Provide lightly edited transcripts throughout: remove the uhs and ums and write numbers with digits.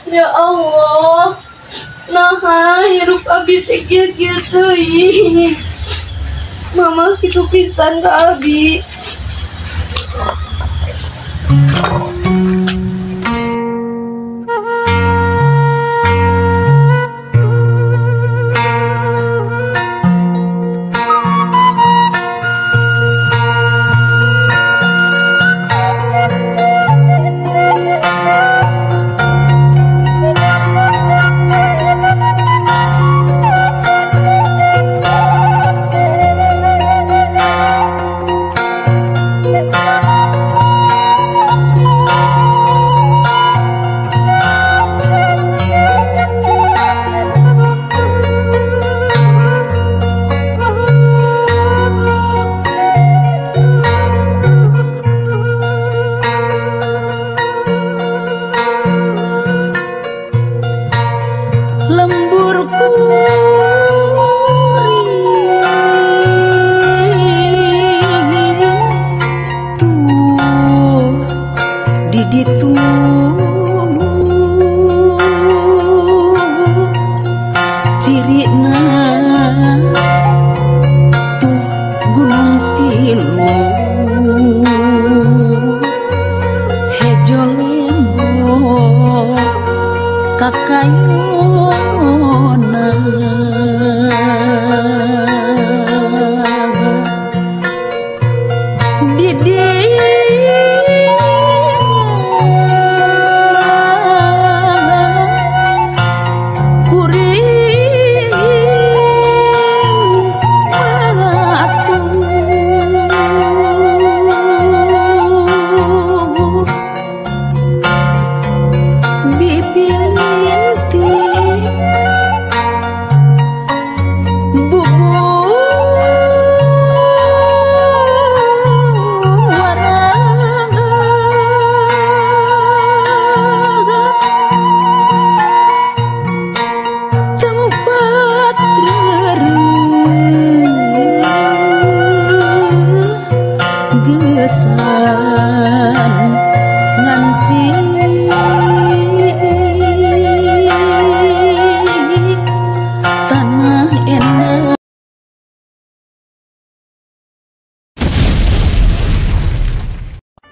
Ya Allah, nah hirup abi teh kieu teuing. Mama kitu pisan ka abi.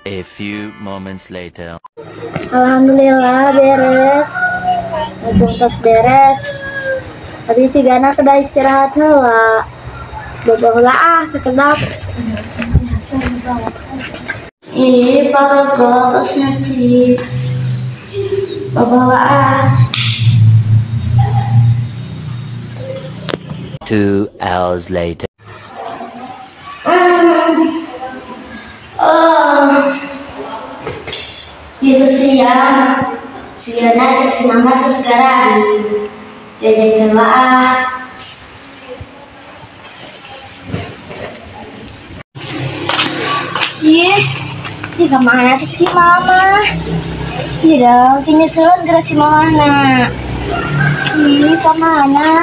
A few moments later. Alhamdulillah beres. Tuntas beres. Habis si Gana kedai istirahat heula. Bobo heula sekedap. Ih, parogo tos nyuci. Bobo heula 2 hours later. Itu siang aja semangat terus sekarang diajak telah di kemana tuh si mama tidak penyesuaian gerak si mama ini kemana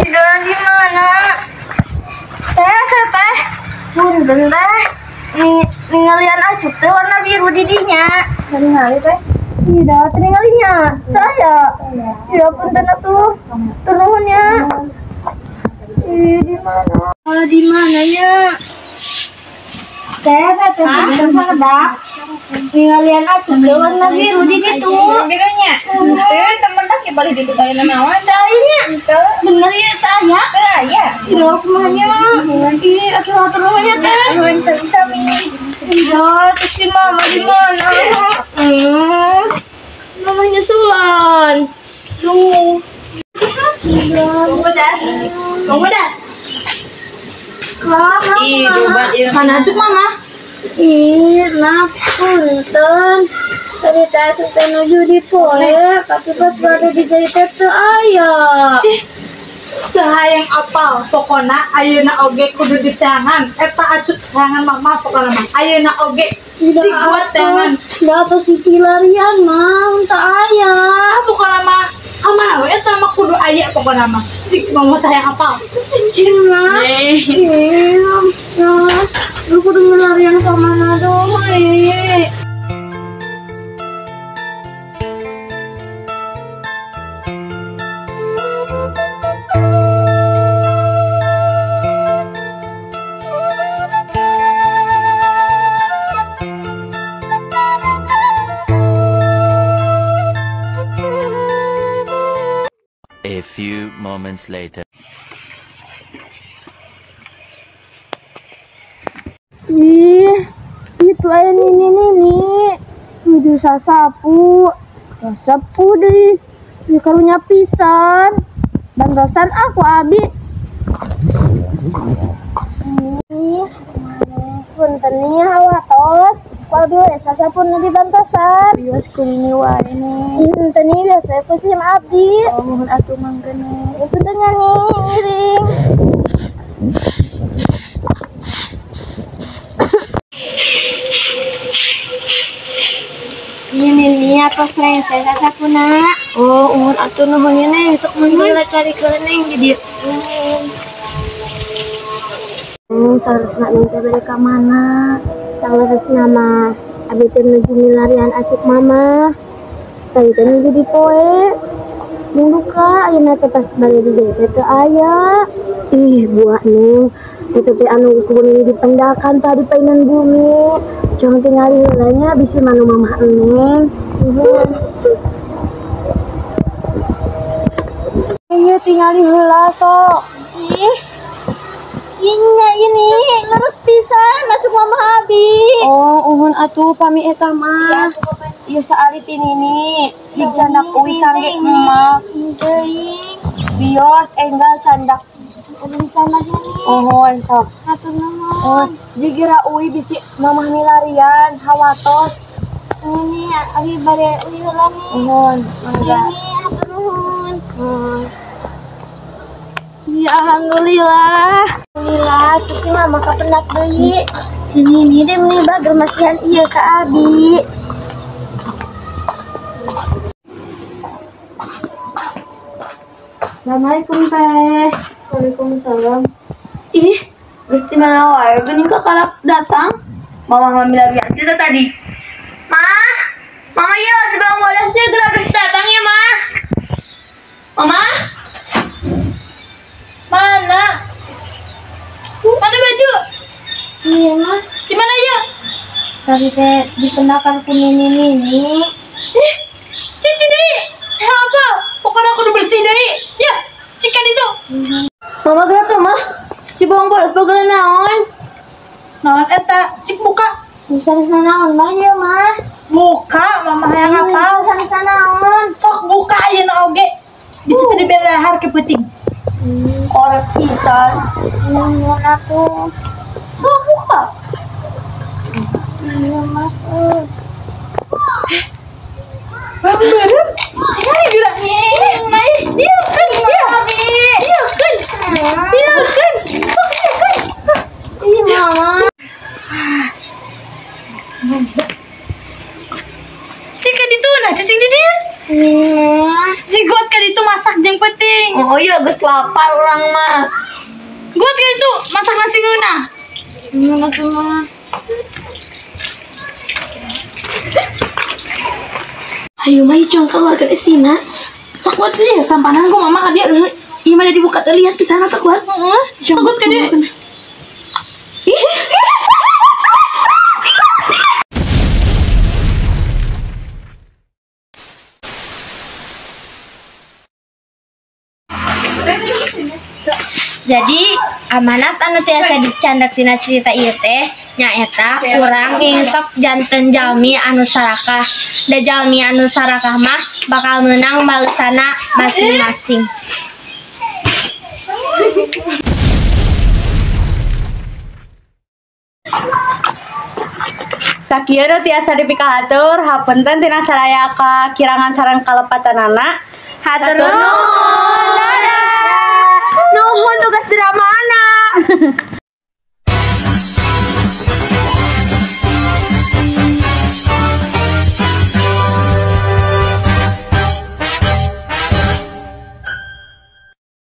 tidak di mana teh punten teh ningalian acup teh warna biru didinya ningali teh tidak tingalinya saya tidak punten atuh turunnya di mana di mananya teh sekedap ningalian acup teh warna biru di ditu birunya teh temen tak balik di tukang naon tanya bener ya tanya ya tidak kumanya nanti atuh turunnya teh bisa iya, terus si mama di mana? Mamanya Sulan. Tunggu. Tunggu das. Mana aja mama? Nah, punten. Tadi teh nuju di poe, tapi pas berada di jahit teh aya. Hayang apal pokona ayeuna oge kudu di tangan eta acup sayangan mama pokona mah ayeuna oge cik buat tangan di atas di pilarian mah tak aya pokona mah amal eta mah kudu aya pokona mah cik mama teh hayang apal cina lu kudu melarian ke mana dong A few moments later. Ih, itu aja Nini. Udah sasapu. Sasapu deh. Ini karunya pisan. Dan dosan aku abi. Punten nih hawa tos. Waduh, sasapu nanti bantosan. Bios kulini wae nih. Punten nih biasa aku sih abdi. Oh, mohon atuh manggene. Itu dengan nih ngiring. Ini apa selain saya sakuna? Oh, umur atuh nuhun neng sok mangga cari ke neng di dieu. Sarasna neng teh bade ka mana? Sarasna mah abi teh nuju milarian asik mama. Tadi teh nuju di poe. Minggu ka ayeuna teh pas bade di dieu teh aya. Ih, buah neng. Itu teh anu kuning dipendakan tadi painan bumi. Jangan tinggal hilangnya bisa manu mama neng. Iya tinggal heula sok. Ih. Ini lurus pisan masuk mama abi. Oh, uhun atuh pami eta mah. Ieu saari ti Nini. Di jandak uwi kangge emak. Bios enggal candak. Ohon sok. Atuh nuhun. Oh, jigira uwi bisi mamah milarian hawatos. Ini abi bade uwi heula nih. Ohon, mangga. Ini atuh nuhun. Ya alhamdulillah. Alhamdulillah, cuci mama kapendak deui. Sini deh meuni bager masihan ieu ka abi. Assalamualaikum teh. Waalaikumsalam. Ih, Gusti mana wae geuning kakalak datang. Mama milarian kita tadi. Mama ya sebelum wadah segera geus datang ya, Mah. Mama? Mana? Mana baju? Iya, Mah. Di mana ya? Tadi teh dikenakan ku Nini. Cici deui. Apa? Pokoknya aku udah bersih deui. Ya, cikan itu. Mama geus tuh, Mah. Si bawang bolos bagel naon? Naon eta? Cik buka. Bisa naon mah ya, Mah? Buka, Mama hayang apa? Bisa naon? Sok buka ayeuna oge. Bisa teh dibelehar ke peuting. Korek pisan. Ini aku. Sok buka. Iya, Mas. Bener. Ini gila. Mai. Iya kan. Iya, Mama. Cika ditu nah cicing di dia. Jigot ka ditu masak jeung penting. Oh iya geus lapar urang mah. Got ka ditu masak nasi ngeunah. Ngeunah mah. Ayo mah icong keluar ke sini. Sok buat dia tampanan ku mama ka dia. Ieu mah dibuka teh lihat pisan atuh kuat. Heeh. Sok buat ka dia. Jadi amanat anu tiasa dicandak tina cerita ieu teh nyaeta urang sok janten jalmi anu sarakah. Da jalmi anu sarakah mah bakal menang balesana masing-masing. Sakieu nu tiasa dipikahatur hapunten tina saraya ka kirangan sareng kalepatanana. Hatur nuhun.